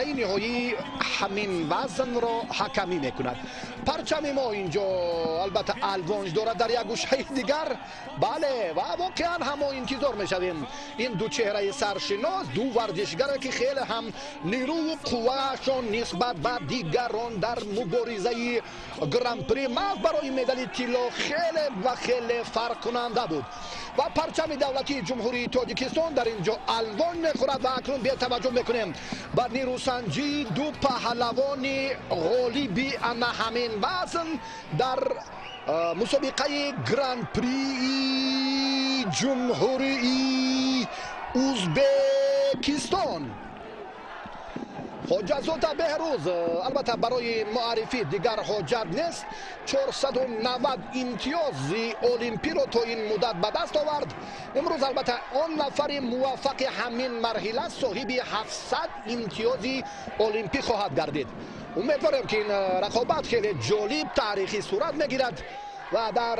نهایی همین وزن را حکمی میکند. پرچم ما اینجا البته الوانج دارد در یک گوشه دیگر. بله و واقعا هم ما انتظار میشویم این دو چهره سرشناس، دو ورزشگر که خیلی هم نیرو و قوهشان نسبت به دیگران در مبارزه گران پری محض برای مدال طلا خیلی فرق کننده بود. و پرچم دولتی جمهوری تاجیکستان در اینجا الوان میخورد و اکنون به توجه میکنیم بر نیروسنجی دو پهلوان غالبی انا همین وزن در مسابقه گران پری جمهوری ازبکستان. حجت بهروز البته برای معرفی دیگر حجت نیست، 490 امتیاز المپی رو تا این مدت به دست آورد. امروز البته آن نفر موفق همین مرحله صاحب 700 امتیاز المپی خواهد گردید. امیدوارم که این رقابت خیلی جالب تاریخی صورت میگیرد و در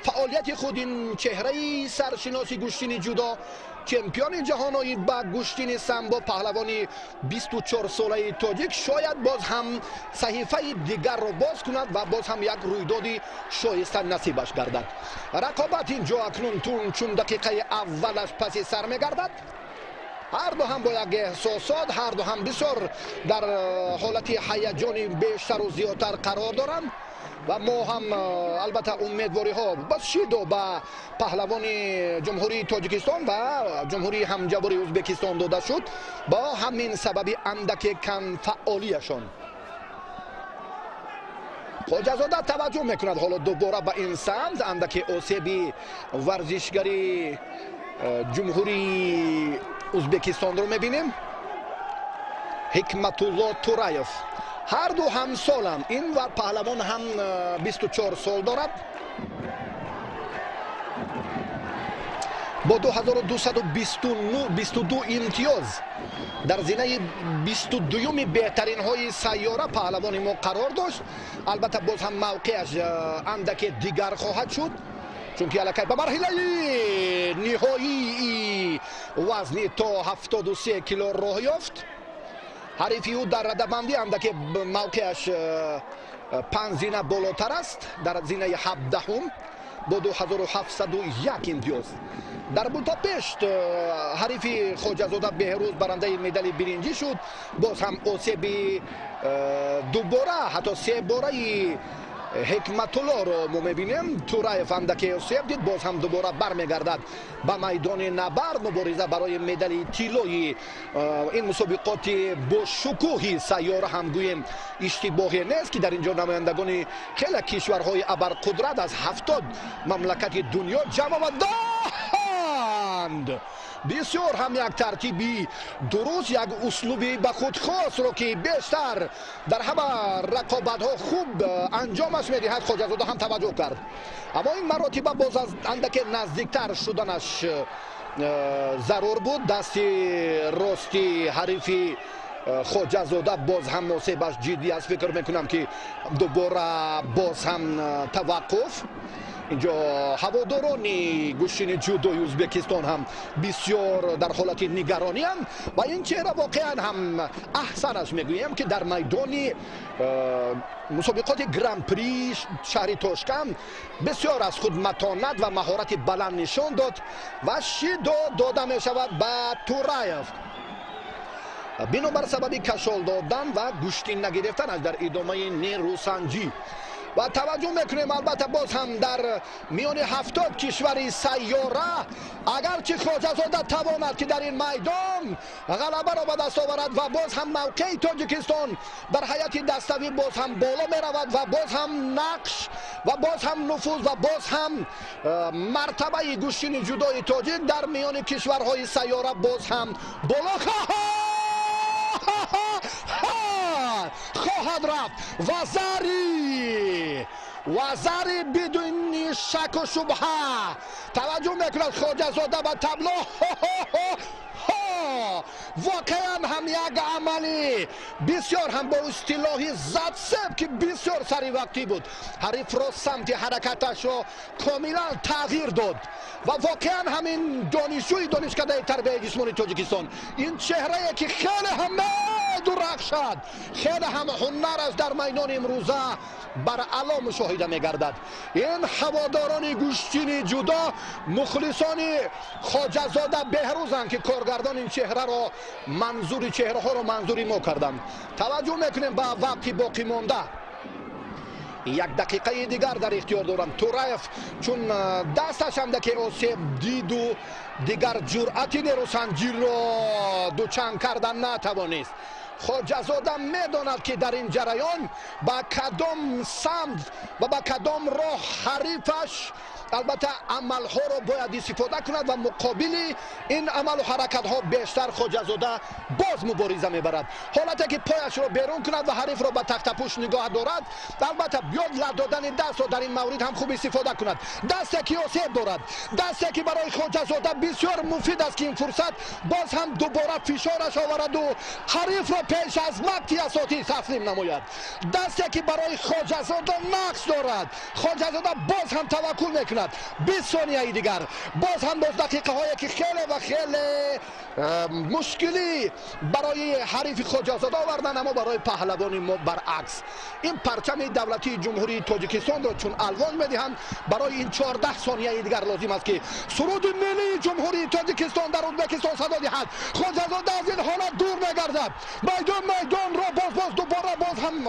فعالیت خود این چهره سرشناسی گشتین جودا چمپیون جهانی با گشتین سامبو پهلوانی 24 ساله تاجیک شاید باز هم صحیفه دیگر رو باز کند و باز هم یک رویداد شایسته نصیبش گردد. رقابت اینجا اکنون چون دقیقه اولش پس سر میگردد. هر دو هم با یک احساسات، هر دو هم بسیار در حالت هیجانی بیشتر و زیادتر قرار دارند و ما هم البته امیدواری ها بس شیدو با پهلوان جمهوری تاجیکستان و جمهوری همجواری ازبکستان داده شد با همین سببی اندک کم فعالیشان. خوجزاده توجه میکند حالا دوباره به این سمت اندک آسیبی ورزشگری جمهوری ازبکستان رو میبینیم. حکمت الله تورایف هر دو هم سالم، این و پهلوان هم 24 سال دارد با 2222 امتیاز در زینه 22 بهترین های سیاره پهلوان ما قرار داشت. البته باز هم موقعش اندک دیگر خواهد شد چون که الکی به مرحله نهایی وزنی تا 73 کیلو راه یافت. حریفی او در رده‌بندی اندک موقعش 5 زینه بالاتر است در زینه 17 با 2701 امتیاز. در بوداپشت حریفی خوجزاده بهروز برنده مدال برنجی شد. باز هم آسیبی دوباره حتی 3 باره حکمت الله رو ما میبینیم. تورایف اندک آسیب دید، باز هم دوباره برمیگردد به میدان نبرد مبارزه برای مدال طلایی. این مسابقات با شکوه سیاره هم گوییم اشتباهی نیست که در اینجا نمایندگان خیلی کشورهای ابرقدرت از 70 مملکت دنیا جمع آمدند. بسیار هم یک ترتیبی درست، یک اسلوبی به خود خاص رو که بیشتر در همه رقابت ها خوب انجامش میدهد خوجزاده هم توجه کرد. اما این مراتب باز از اندک نزدیکتر شدنش ضرور بود. دست راستی حریفی خوجزاده باز هم نصیبش جدی است. فکر میکنم که دوباره باز هم توقف. اینجا هواداران گوشین جودوی ازبکستان هم بسیار در حالت نگرانی هم و این چهره واقعا هم احسنش میگویم که در میدان مسابقات گران پری شهر تاشکند بسیار از خود متانت و مهارت بلند نشان داد و شیدو داده می شود به تورایف بنابر سبب کشال دادن و گوشتین نگرفتنش در ادامه نیروسنجی. و توجه میکنیم البته باز هم در میان 70 کشور سیاره اگرچه خوجزاده تواند که در این میدان غلبه را به دست آورد و باز هم موقع تاجیکستان در حیات دستوی باز هم بالا می رود و باز هم نقش و باز هم نفوذ و باز هم مرتبه گوشین جودای تاجیک در میان کشورهای سیاره باز هم بالا خواهد رفت. وزاری بدون شک و شبهه توجه میکند خوجزاده به تبلو واقعا هم یک عملی بسیار هم با اصطلاحی زد سب که بسیار سری وقتی بود. حریف رو سمت حرکتش رو کاملا تغییر داد و واقعا همین دانشکده تربیت جسمانی تاجیکستان، این چهره که خیلی هم درخشد، خیلی هم هنر است در میدان امروزه بر علا مشاهده میگردد. این هواداران گوشتین جدا مخلصان خواجه زاده بهروزند که کارگردان این چهره را منظور چهره ها را منظوری ما کردند. توجه میکنیم به وقتی باقی مانده، یک دقیقه دیگر در اختیار دارم. توراєв چون دستش هم که آسیب دید و دیگر جرأتی نیروسنجی را دوچنگ کردن نتوانست. خواجه زاده میداند که در این جریان با کدام سمت و با کدام راه حریفش البته عملها را باید استفاده کند و مقابل این عمل و حرکت ها بیشتر خواجه زاده باز مبارزه میبرد. حالتی که پایش را بیرون کند و حریف را به تخت پوش نگاه دارد، البته بیاد لدادن دست را در این مورد هم خوب استفاده کند. دستی که آسیب دارد، دستی که برای خواجه زاده بسیار مفید است که این فرصت باز هم دوباره فشارش آورد و حریف را پیش از مقطع اساطی تسلیم نماید. دستی که برای خواجه زاده نقص دارد، خواجه زاده باز هم توکل میکند. 20 ثانیه دیگر باز هم باز دقیقه هایی که خیلی و خیلی مشکلی برای حریف خواجه زاده آوردن، اما برای پهلوان ما برعکس. این پرچم دولتی جمهوری تاجیکستان را چون الوان میدهند، برای این 14 ثانیه دیگر لازم است که سرود ملی جمهوری تاجیکستان در ازبکستان صدا دهد. خواجه زاده از این حالت دور میگردد، میدان را باز دوباره باز هم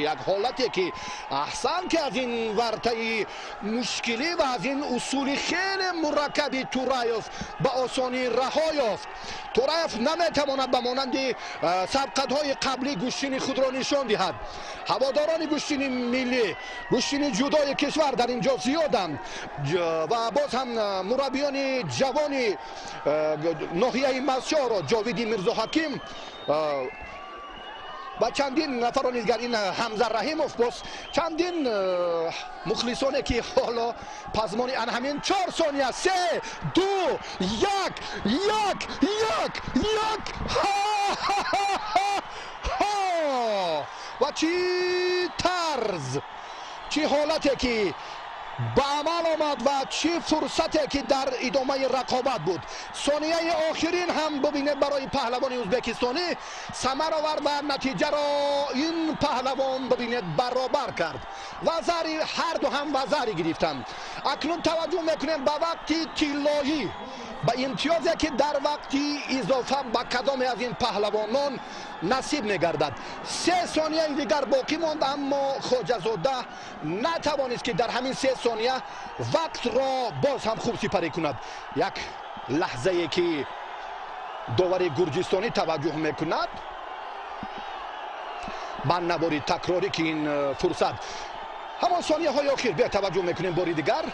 یک حالتی که احسن که از این ورطه مشکلی و از این اصول خیلی مرکبی توراєв به آسانی رها یافت. توراєv نمیتواند به مانند سبقت‌های قبلی گوشتین خود را نشان دهد. هواداران گوشتین ملی، گوشتین جدای کشور در اینجا زیادند و باز هم مربیان جوان ناحیه مسجد را جاوید میرزا حکیم و چندین نفران دیگر، این حمزه رحیموف، باز چندین مخلصانی که حالا پزمان همین 4 ثانیه 3 2 1 و چی طرز، چی حالتی که به عمل آمد و چه فرصتی که در ادامه رقابت بود. ثانیه آخرین هم ببینید برای پهلوان ازبکستانی ثمر آورد و نتیجه را این پهلوان ببینید برابر کرد. وزری هر دو هم وزری گرفتند. اکنون توجه میکنیم به وقتی طلایی، به امتیازی که در وقتی اضافه به کدام از این پهلوانان نصیب میگردد. 3 ثانیه دیگر باقی ماند، اما خواجه زاده نتوانست که در همین 3 ثانیه وقت را باز هم خوب سپری کند. یک لحظه ای که داور گرجستانی توجه میکند به نواری تکراری که این فرصت همان ثانیه های آخر به توجه میکنیم. باری دیگر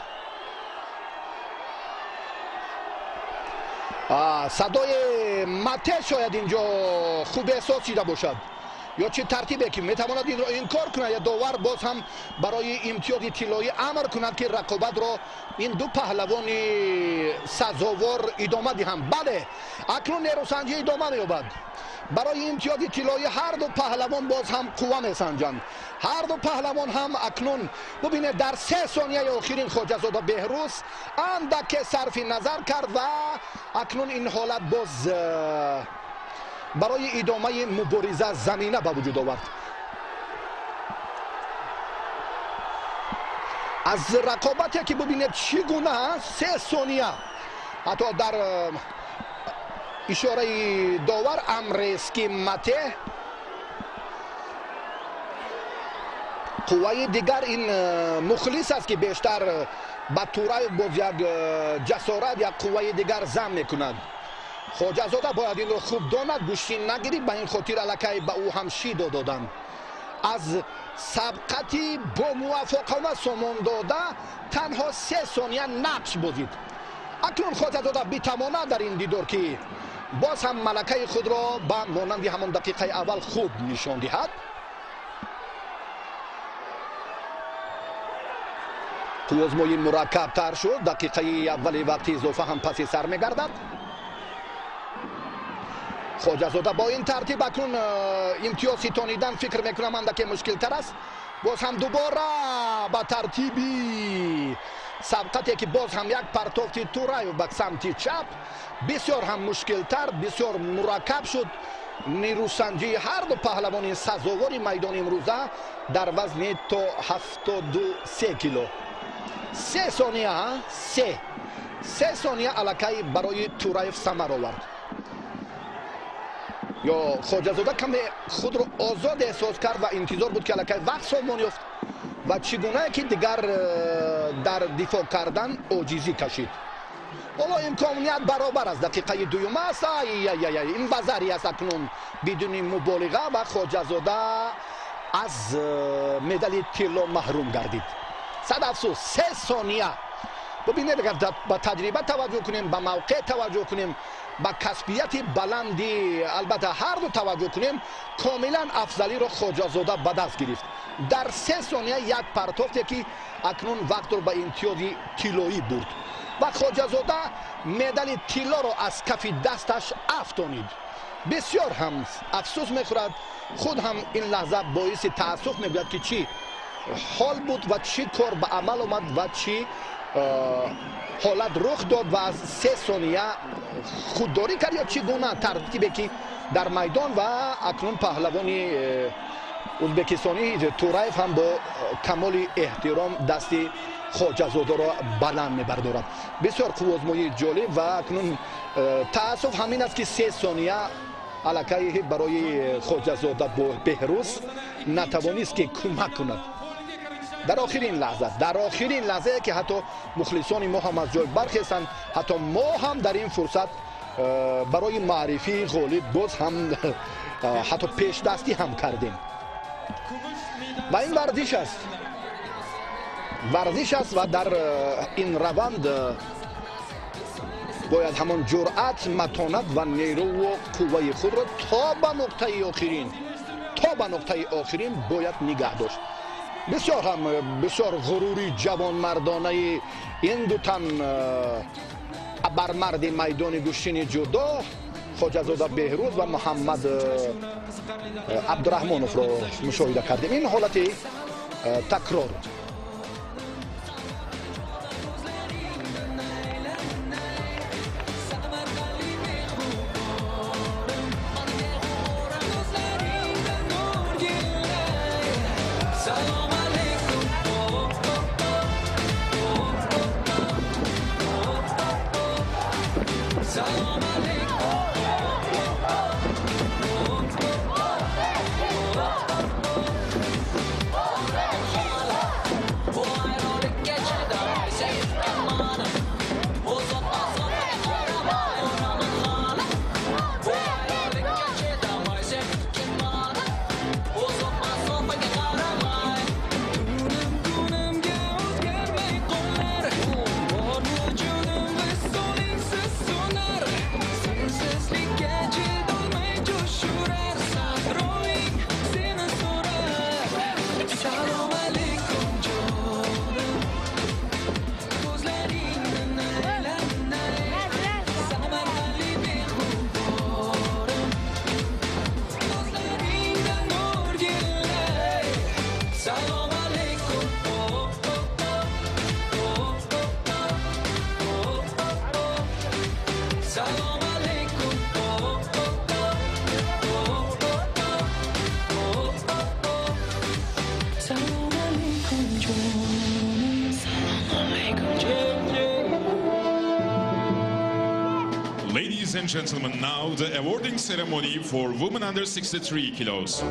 صدای مته شاید اینجا خوب احساس شده باشد، یا چه ترتیبی که میتواند این را انکار کند یا داور باز هم برای امتیاز طلایی امر کند که رقابت را این دو پهلوان سزاوار ادامه دهند. بله، اکنون نیروسنجی ادامه می‌یابد. برای امتیاز طلایی هر دو پهلوان باز هم قوه میسنجند. هر دو پهلوان هم اکنون ببینید در 3 ثانیه آخرین خواجه زاده بهروز اندک صرف نظر کرد و اکنون این حالت باز برای ادامه مبارزه زمینه به وجود آورد. از رقابتی که ببینید چگونه 3 ثانیه حتی در اشاره داور امرسکی مته قوه دیگر این مخلص است که بیشتر به توراєv باز یک جسارت یک قوه دیگر ضم میکند. خواجه زاده باید این رو خوب داند، گوشی نگیرید، به این خاطر الکی به او هم شید دادند. از سبقتی با موفقانه سامان داده تنها 3 ثانیه نقش بازید. اکنون خواجه زاده بی‌تواند در این دیدار که باز هم ملکه خود را به مانند همان دقیقه اول خوب نشان دهد. توی آزمایی مرکب تر شد. دقیقه اولی وقتی اضافه هم پس سر میگردد. خوجازاده با این ترتیب اکنون امتیازی تونیدن فکر میکنم اندکی مشکل تر است. باز هم دوباره با ترتیبی سبقتی که باز هم یک پرتافتی تورایف به سمت چپ بسیار هم مشکل تر، بسیار مرکب شد. نیروسنجی هر دو پهلوان سزاوار میدان امروزه در وزن تا 73 کیلو. 3 ثانیه الکی برای تورایف ثمر آورد. یا خوجازاده کمی خود رو آزاد احساس کرد و انتظار بود که الکی وقت سامان یافت و چگونه که دیگر در دفاع کردن عاجزی کشید. حالا امکانیت برابر است. دقیقه دوم است. این بازاری است اکنون بدون مبالغه و خوجازاده از مدال طلا محروم گردید. صد افسوس. 3 ثانیه. ببینید اگر با تجربه توجه کنیم، با موقع توجه کنیم، با کسبیت بلندی البته هر دو توجه کنیم، کاملا افضلی را خوجازاده به دست گرفت. در 3 ثانیه یک پرتافتی که اکنون وقت رو به امتیازی طلایی برد و خوجازاده مدال طلا را از کف دستش افتانید. بسیار هم افسوس میخورد. خود هم این لحظه باعث تاسف میگوید که چی حال بود و چی کار به عمل آمد و چی حالت رخ داد و از 3 ثانیه خودداری کرد یا چگونه ترتیبی که در میدان و اکنون پهلوانی ازبکستانی تورایف هم با کمال احترام دست خوجازاده را بلند میبردارد. بسیار خوب آزمایش جالب و اکنون تاسف همین است که 3 ثانیه الکی برای خوجازاده با بهروز نتوانست که کمک کند. در آخرین لحظه که حتی مخلصان ما هم از جای برخیستند، حتی ما هم در این فرصت برای معرفی غالب باز هم حتی پیش دستی هم کردیم و این ورزش است و در این روند باید همان جرأت، متانت و نیرو و قوه خود را تا به نقطه آخرین باید نگه داشت. بسیار غروری جوان مردانه این دو تن ابرمرد میدان گوشین جدا خوجازاده بهروز و محمد عبدالرحمنوف را مشاهده کردیم. این حالت تکرار Ladies and gentlemen, now the awarding ceremony for women under 63 kilos.